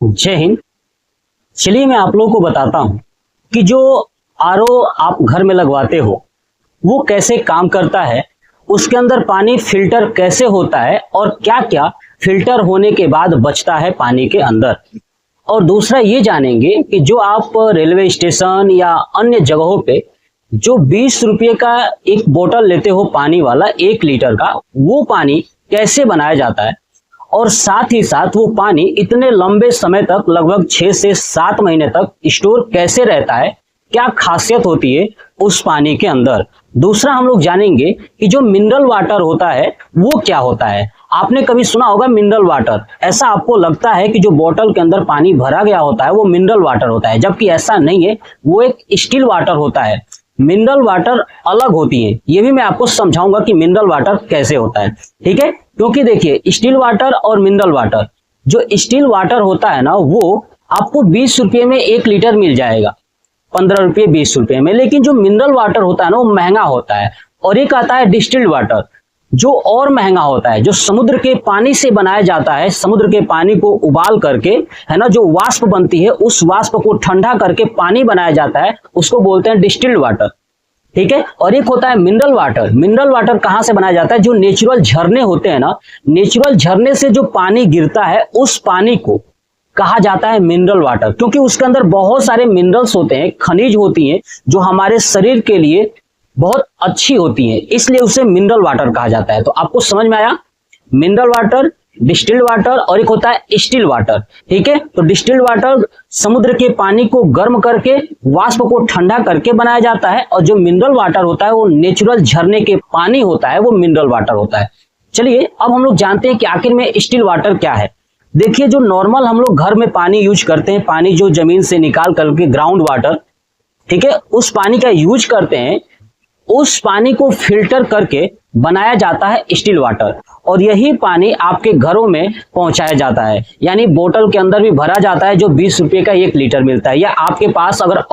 जय हिंद। चलिए मैं आप लोगों को बताता हूं कि जो आरओ आप घर में लगवाते हो वो कैसे काम करता है, उसके अंदर पानी फिल्टर कैसे होता है और क्या क्या फिल्टर होने के बाद बचता है पानी के अंदर। और दूसरा ये जानेंगे कि जो आप रेलवे स्टेशन या अन्य जगहों पे जो 20 रुपये का एक बोतल लेते हो पानी वाला 1 लीटर का, वो पानी कैसे बनाया जाता है और साथ ही साथ वो पानी इतने लंबे समय तक लगभग 6 से 7 महीने तक स्टोर कैसे रहता है, क्या खासियत होती है उस पानी के अंदर। दूसरा हम लोग जानेंगे कि जो मिनरल वाटर होता है वो क्या होता है। आपने कभी सुना होगा मिनरल वाटर, ऐसा आपको लगता है कि जो बोतल के अंदर पानी भरा गया होता है वो मिनरल वाटर होता है, जबकि ऐसा नहीं है, वो एक स्टिल वाटर होता है। मिनरल वाटर अलग होती है, ये भी मैं आपको समझाऊंगा कि मिनरल वाटर कैसे होता है, ठीक है। क्योंकि देखिए स्टिल वाटर और मिनरल वाटर, जो स्टिल वाटर होता है ना वो आपको 20 रुपये में 1 लीटर मिल जाएगा, 15 रुपये 20 रुपये में। लेकिन जो मिनरल वाटर होता है ना वो महंगा होता है। और एक आता है डिस्टिल्ड वाटर जो और महंगा होता है, जो समुद्र के पानी से बनाया जाता है। समुद्र के पानी को उबाल करके, है ना, जो वाष्प बनती है उस वाष्प को ठंडा करके पानी बनाया जाता है, उसको बोलते हैं डिस्टिल्ड वाटर, ठीक है। और एक होता है मिनरल वाटर। मिनरल वाटर कहां से बनाया जाता है, जो नेचुरल झरने होते हैं ना, नेचुरल झरने से जो पानी गिरता है उस पानी को कहा जाता है मिनरल वाटर, क्योंकि उसके अंदर बहुत सारे मिनरल्स होते हैं, खनिज होती हैं जो हमारे शरीर के लिए बहुत अच्छी होती हैं, इसलिए उसे मिनरल वाटर कहा जाता है। तो आपको समझ में आया, मिनरल वाटर, डिस्टिल्ड वाटर और एक होता है स्टिल वाटर, ठीक है। तो डिस्टिल्ड वाटर समुद्र के पानी को गर्म करके वाष्प को ठंडा करके बनाया जाता है, और जो मिनरल वाटर होता है वो नेचुरल झरने के पानी होता है, वो मिनरल वाटर होता है। चलिए अब हम लोग जानते हैं कि आखिर में स्टिल वाटर क्या है। देखिए जो नॉर्मल हम लोग घर में पानी यूज करते हैं, पानी जो जमीन से निकाल करके ग्राउंड वाटर, ठीक है, उस पानी का यूज करते हैं, उस पानी को फिल्टर करके बनाया जाता है स्टिल वाटर, और यही पानी आपके घरों में पहुंचाया जाता है। यानी बोतल के अंदर भी भरा जाता है, जो 20 रुपये का 1 लीटर मिलता है, या आपके पास अगर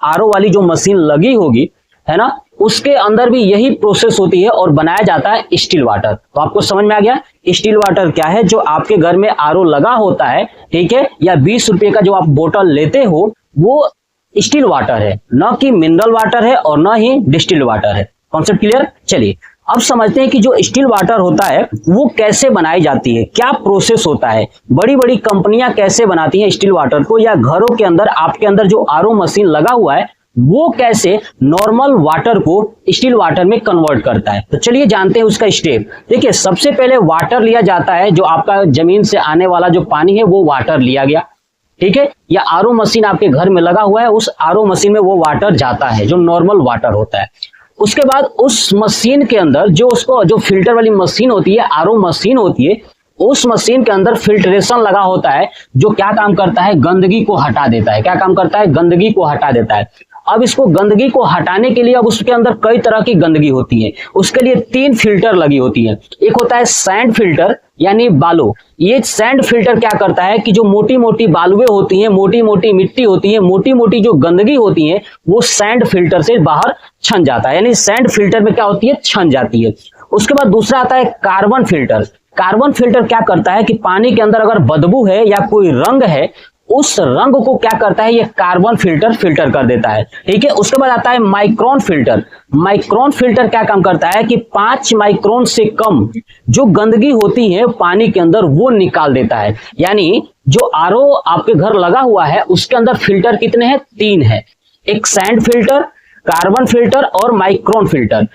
आरओ वाली जो मशीन लगी होगी, है ना, उसके अंदर भी यही प्रोसेस होती है और बनाया जाता है स्टिल वाटर। तो आपको समझ में आ गया स्टिल वाटर क्या है। जो आपके घर में आरओ लगा होता है, ठीक है, या 20 रुपये का जो आप बोतल लेते हो वो स्टिल वाटर है, न कि मिनरल वाटर है और न ही डिस्टिल्ड वाटर है। Concept clear. चलिए अब समझते हैं कि जो स्टिल वाटर होता है वो कैसे बनाई जाती है, क्या प्रोसेस होता है, बड़ी बड़ी कंपनियां कैसे बनाती हैं स्टिल वाटर को, या घरों के अंदर आपके अंदर जो आरओ मशीन लगा हुआ है वो कैसे नॉर्मल वाटर को स्टिल वाटर में कन्वर्ट करता है। तो चलिए जानते हैं उसका स्टेप। देखिए सबसे पहले वाटर लिया जाता है, जो आपका जमीन से आने वाला जो पानी है वो वाटर लिया गया, ठीक है, या आरओ मशीन आपके घर में लगा हुआ है, उस आरओ मशीन में वो वाटर जाता है जो नॉर्मल वाटर होता है। उसके बाद उस मशीन के अंदर जो उसको जो फिल्टर वाली मशीन होती है, आरओ मशीन होती है, उस मशीन के अंदर फिल्ट्रेशन लगा होता है, जो क्या काम करता है, गंदगी को हटा देता है। क्या काम करता है, गंदगी को हटा देता है। अब इसको गंदगी को हटाने के लिए अब उसके अंदर कई तरह की गंदगी होती है, उसके लिए 3 फिल्टर लगी होती है। एक होता है सैंड फिल्टर, यानी बालू। ये सैंड फिल्टर क्या करता है कि जो मोटी मोटी बालुएं होती हैं, मोटी मोटी मिट्टी होती है, मोटी मोटी जो गंदगी होती है, वो सैंड फिल्टर से बाहर छन जाता है, यानी सैंड फिल्टर में क्या होती है, छन जाती है। उसके बाद दूसरा आता है कार्बन फिल्टर। कार्बन फिल्टर क्या करता है कि पानी के अंदर अगर बदबू है या कोई रंग है, उस रंग को क्या करता है, ये कार्बन फिल्टर कर देता है, ठीक है। उसके बाद आता है माइक्रोन फिल्टर। माइक्रोन फिल्टर क्या काम करता है कि 5 माइक्रोन से कम जो गंदगी होती है पानी के अंदर वो निकाल देता है। यानी जो आरओ आपके घर लगा हुआ है उसके अंदर फिल्टर कितने हैं, 3 है, एक सैंड फिल्टर, कार्बन फिल्टर और माइक्रोन फिल्टर।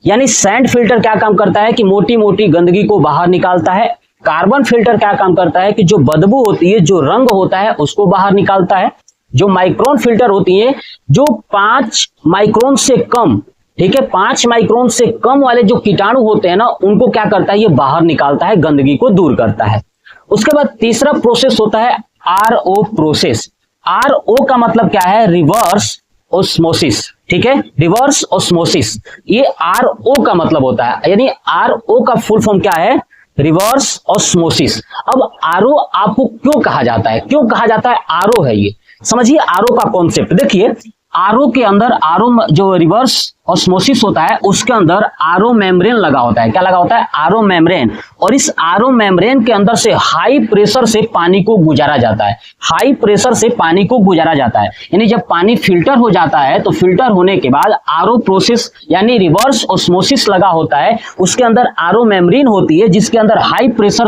यानी सैंड फिल्टर क्या काम करता है कि मोटी मोटी गंदगी को बाहर निकालता है। कार्बन फिल्टर क्या काम करता है कि जो बदबू होती है, जो रंग होता है, उसको बाहर निकालता है। जो माइक्रोन फिल्टर होती है, जो 5 माइक्रोन से कम, ठीक है, 5 माइक्रोन से कम वाले जो कीटाणु होते हैं ना, उनको क्या करता है, ये बाहर निकालता है, गंदगी को दूर करता है। उसके बाद तीसरा प्रोसेस होता है आरओ प्रोसेस। आरओ का मतलब क्या है, रिवर्स ऑस्मोसिस, ठीक है, रिवर्स ऑस्मोसिस, ये आरओ का मतलब होता है। यानी आरओ का फुल फॉर्म क्या है, रिवर्स ऑस्मोसिस। अब आरओ आपको क्यों कहा जाता है, क्यों कहा जाता है आरओ है, ये समझिए आरओ का कॉन्सेप्ट। देखिए आरओ के अंदर, आरओ जो रिवर्स ऑस्मोसिस होता है उसके अंदर आरओ मेम्ब्रेन लगा होता है। क्या लगा होता है? RO membrane. और इस आरओ मेम्ब्रेन के अंदर से हाई प्रेशर से पानी को गुजारा जाता है। हाई प्रेशर से पानी को गुजारा जाता है, यानी जब पानी फिल्टर हो जाता है तो फिल्टर होने के बाद आरओ प्रोसेस यानी रिवर्स ऑस्मोसिस लगा होता है, उसके अंदर आरओ मेम्ब्रेन होती है जिसके अंदर हाई प्रेशर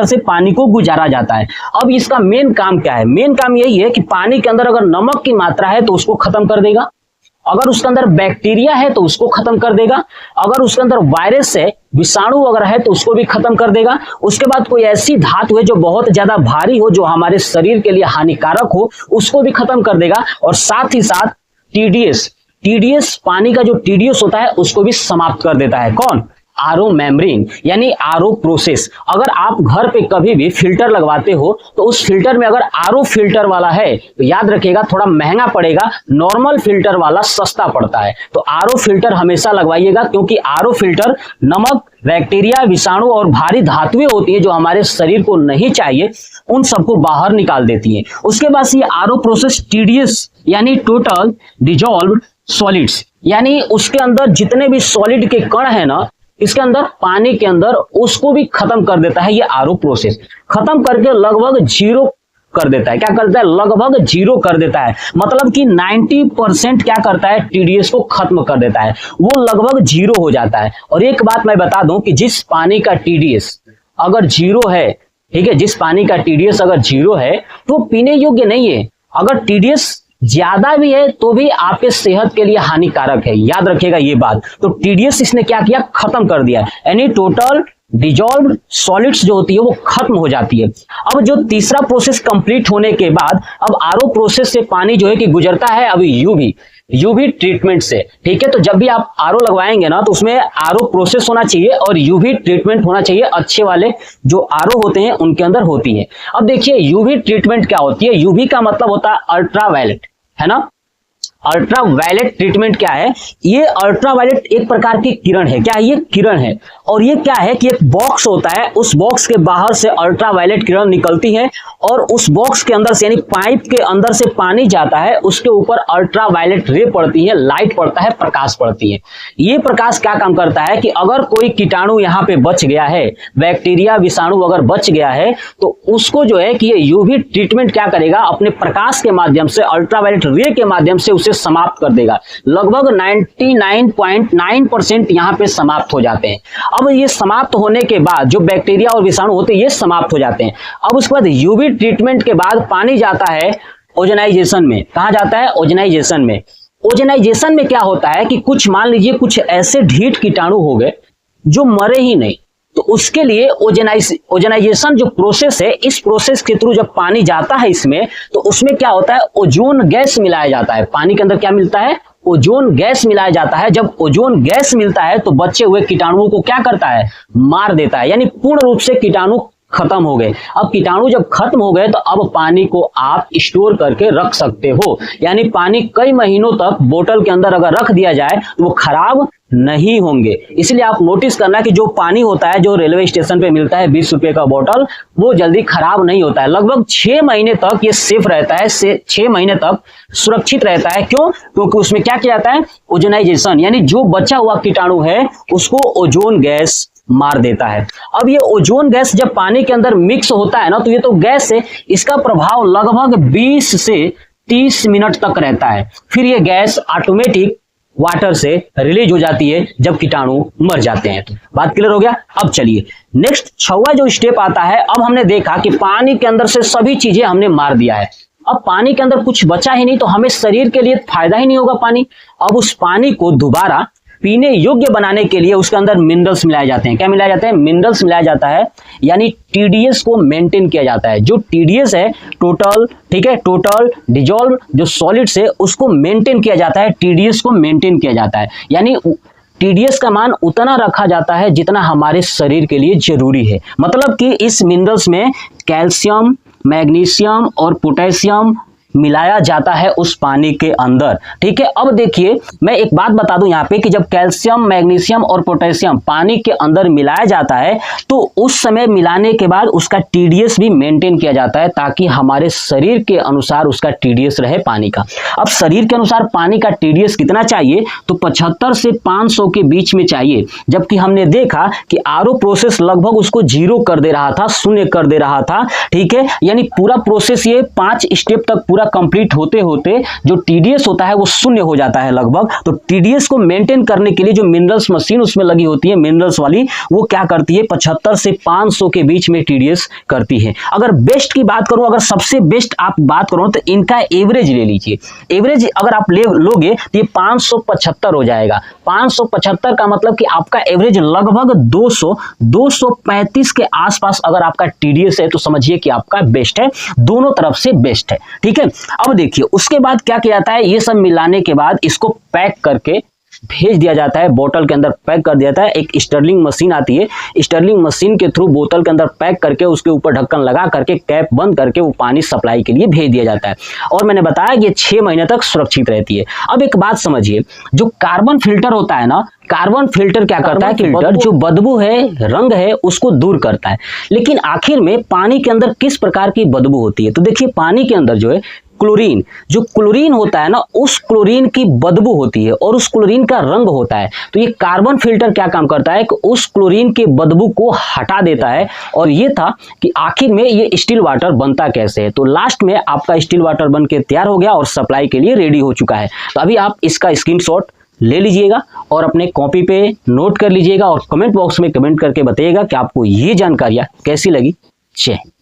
से पानी को गुजारा जाता है। अब इसका मेन काम क्या है? मेन काम यही है कि पानी के अंदर अगर नमक की मात्रा है तो उसको खत्म कर देगा, अगर उसके अंदर बैक्टीरिया है तो उसको खत्म कर देगा, अगर उसके अंदर वायरस है, विषाणु वगैरह है तो उसको भी खत्म कर देगा। उसके बाद कोई ऐसी धातु है जो बहुत ज्यादा भारी हो, जो हमारे शरीर के लिए हानिकारक हो, उसको भी खत्म कर देगा। और साथ ही साथ टीडीएस पानी का जो टीडीएस होता है उसको भी समाप्त कर देता है। कौन? आरओ मेम्ब्रेन यानी आरओ प्रोसेस। अगर आप घर पे कभी भी फिल्टर लगवाते हो तो उस फिल्टर में अगर आरओ फिल्टर वाला है तो याद रखिएगा थोड़ा महंगा पड़ेगा, नॉर्मल फिल्टर वाला सस्ता पड़ता है। तो आरओ फिल्टर हमेशा लगवाइएगा, क्योंकि आरओ फिल्टर नमक, बैक्टीरिया, विषाणु और भारी धातुएं होती है जो हमारे शरीर को नहीं चाहिए, उन सबको बाहर निकाल देती है। उसके बाद ये आरओ प्रोसेस टीडीएस यानी टोटल डिजॉल्व्ड सॉलिड्स, यानी उसके अंदर जितने भी सॉलिड के कण है ना, इसके अंदर पानी के अंदर, उसको भी खत्म कर देता है। ये आरओ प्रोसेस खत्म करके लगभग जीरो कर देता है। क्या करता है? लगभग जीरो कर देता है। मतलब कि 90% क्या करता है? टीडीएस को खत्म कर देता है, वो लगभग जीरो हो जाता है। और एक बात मैं बता दूं कि जिस पानी का टीडीएस अगर जीरो है, ठीक है, जिस पानी का टीडीएस अगर जीरो है तो पीने योग्य नहीं है। अगर टीडीएस ज्यादा भी है तो भी आपके सेहत के लिए हानिकारक है, याद रखिएगा ये बात। तो टीडीएस इसने क्या किया? खत्म कर दिया, यानी टोटल डिजॉल्व्ड सॉलिड्स जो होती है वो खत्म हो जाती है। अब जो तीसरा प्रोसेस कंप्लीट होने के बाद अब आरओ प्रोसेस से पानी जो है कि गुजरता है अभी यूवी ट्रीटमेंट से। ठीक है, तो जब भी आप आरओ लगवाएंगे ना तो उसमें आरओ प्रोसेस होना चाहिए और यूवी ट्रीटमेंट होना चाहिए। अच्छे वाले जो आरओ होते हैं उनके अंदर होती है। अब देखिए यूवी ट्रीटमेंट क्या होती है? यूवी का मतलब होता है अल्ट्रावायलेट, है ना। अल्ट्रावायलेट ट्रीटमेंट क्या है? ये अल्ट्रावायलेट एक प्रकार की किरण है। क्या है? ये किरण है। और ये क्या है कि एक बॉक्स होता है, उस बॉक्स के बाहर से अल्ट्रावायलेट किरण निकलती है और उस बॉक्स के अंदर से यानी पाइप के अंदर से पानी जाता है, उसके ऊपर अल्ट्रावायलेट रे पड़ती है, लाइट पड़ता है, प्रकाश पड़ती है। ये प्रकाश क्या काम करता है कि अगर कोई कीटाणु यहाँ पे बच गया है, बैक्टीरिया, विषाणु अगर बच गया है तो उसको जो है कि ये यूवी ट्रीटमेंट क्या करेगा? अपने प्रकाश के माध्यम से, अल्ट्रावायलेट रे के माध्यम से उसे समाप्त कर देगा। लगभग 99.9% यहाँ पे समाप्त हो जाते हैं। अब ये समाप्त होने के बाद जो बैक्टीरिया और विषाणु होते हैं ये समाप्त हो जाते हैं। अब उसके बाद यूवी ट्रीटमेंट के बाद पानी जाता है ओजोनाइजेशन में। कहाँ जाता है? ओजोनाइजेशन में। ओजोनाइजेशन में क्या होता है कि कुछ मान लीजिए कुछ ऐसे ढीठ कीटाणु हो गए जो मरे ही नहीं, तो उसके लिए ओजोनाइजेशन जो प्रोसेस है, इस प्रोसेस के थ्रू जब पानी जाता है इसमें तो उसमें क्या होता है? ओजोन गैस मिलाया जाता है। पानी के अंदर क्या मिलता है? ओजोन गैस मिलाया जाता है। जब ओजोन गैस मिलता है तो बचे हुए कीटाणुओं को क्या करता है? मार देता है, यानी पूर्ण रूप से कीटाणु खत्म हो गए। अब कीटाणु जब खत्म हो गए तो अब पानी को आप स्टोर करके रख सकते हो, यानी पानी कई महीनों तक बोतल के अंदर अगर रख दिया जाए तो वो खराब नहीं होंगे। इसलिए आप नोटिस करना कि जो पानी होता है जो रेलवे स्टेशन पे मिलता है 20 रुपए का बोतल, वो जल्दी खराब नहीं होता है। लगभग 6 महीने तक ये सेफ रहता है, 6 महीने तक सुरक्षित रहता है। क्यों? क्योंकि उसमें क्या किया जाता है? ओजोनाइजेशन, यानी जो बचा हुआ कीटाणु है उसको ओजोन गैस मार देता है। अब ये ओजोन गैस जब पानी के अंदर मिक्स होता है ना, तो ये तो गैस है, इसका प्रभाव लगभग 20 से 30 मिनट तक रहता है। फिर ये गैस ऑटोमेटिक वाटर से रिलीज हो जाती है जब कीटाणु मर जाते हैं। तो बात क्लियर हो गया। अब चलिए नेक्स्ट 6वां जो स्टेप आता है। अब हमने देखा कि पानी के अंदर से सभी चीजें हमने मार दिया है, अब पानी के अंदर कुछ बचा ही नहीं, तो हमें शरीर के लिए फायदा ही नहीं होगा पानी। अब उस पानी को दोबारा पीने योग्य बनाने के लिए उसके अंदर मिनरल्स मिलाए जाते हैं। क्या मिलाया जाता है? मिनरल्स मिलाया जाता है, यानी टीडीएस को मेंटेन किया जाता है। जो टीडीएस है टोटल, ठीक है, टोटल डिजॉल्व जो सॉलिड्स है उसको मेंटेन किया जाता है, टीडीएस को मेंटेन किया जाता है। यानी टीडीएस का मान उतना रखा जाता है जितना हमारे शरीर के लिए जरूरी है। मतलब कि इस मिनरल्स में कैल्शियम, मैग्नीशियम और पोटेशियम मिलाया जाता है उस पानी के अंदर। ठीक है, अब देखिए मैं एक बात बता दूं यहाँ पे कि जब कैल्शियम, मैग्नीशियम और पोटेशियम पानी के अंदर मिलाया जाता है तो उस समय मिलाने के बाद उसका टीडीएस भी मेंटेन किया जाता है, ताकि हमारे शरीर के अनुसार उसका टीडीएस रहे पानी का। अब शरीर के अनुसार पानी का टीडीएस कितना चाहिए, तो 75 से 500 के बीच में चाहिए, जबकि हमने देखा कि आरओ प्रोसेस लगभग उसको जीरो कर दे रहा था, शून्य कर दे रहा था। ठीक है, यानी पूरा प्रोसेस ये 5 स्टेप तक पूरा कंप्लीट होते होते जो टीडीएस होता है वो शून्य हो जाता है लगभग। तो टीडीएस को मेंटेन करने के लिए जो मिनरल्स मशीन उसमें लगी होती है, मिनरल्स वाली, वो क्या करती है 75 से 500 के बीच में टीडीएस करती है। अगर बेस्ट की बात करूं, अगर सबसे बेस्ट आप बात करो तो इनका एवरेज ले लीजिए। एवरेज अगर आप लोगे तो ये 575 हो जाएगा। 575 का मतलब कि आपका एवरेज लगभग 235 के आसपास अगर आपका टीडीएस है तो समझिए कि आपका बेस्ट है, दोनों तरफ से बेस्ट है। ठीक है, अब देखिए उसके बाद क्या किया जाता है, ये सब मिलाने के बाद इसको पैक करके भेज दिया जाता है, बोतल के अंदर पैक कर दिया जाता है। एक स्टर्लिंग मशीन आती है, स्टर्लिंग मशीन के थ्रू बोतल के अंदर पैक करके उसके ऊपर ढक्कन लगा करके कैप बंद करके वो पानी सप्लाई के लिए भेज दिया जाता है। और मैंने बताया कि ये 6 महीने तक सुरक्षित रहती है। अब एक बात समझिए, जो कार्बन फिल्टर होता है ना, कार्बन फिल्टर क्या करता है, फिल्टर जो बदबू है, रंग है, उसको दूर करता है। लेकिन आखिर में पानी के अंदर किस प्रकार की बदबू होती है, तो देखिए पानी के अंदर जो है क्लोरीन, जो क्लोरीन होता है ना, उस क्लोरीन की बदबू होती है और उस क्लोरीन का रंग होता है। तो ये कार्बन फिल्टर क्या काम करता है कि उस क्लोरीन के बदबू को हटा देता है। और ये था कि आखिर में ये स्टिल वाटर बनता कैसे है। तो लास्ट में आपका स्टिल वाटर बन के तैयार हो गया और सप्लाई के लिए रेडी हो चुका है। तो अभी आप इसका स्क्रीनशॉट ले लीजिएगा और अपने कॉपी पे नोट कर लीजिएगा और कमेंट बॉक्स में कमेंट करके बताइएगा कि आपको ये जानकारियां कैसी लगी। जय हिंद।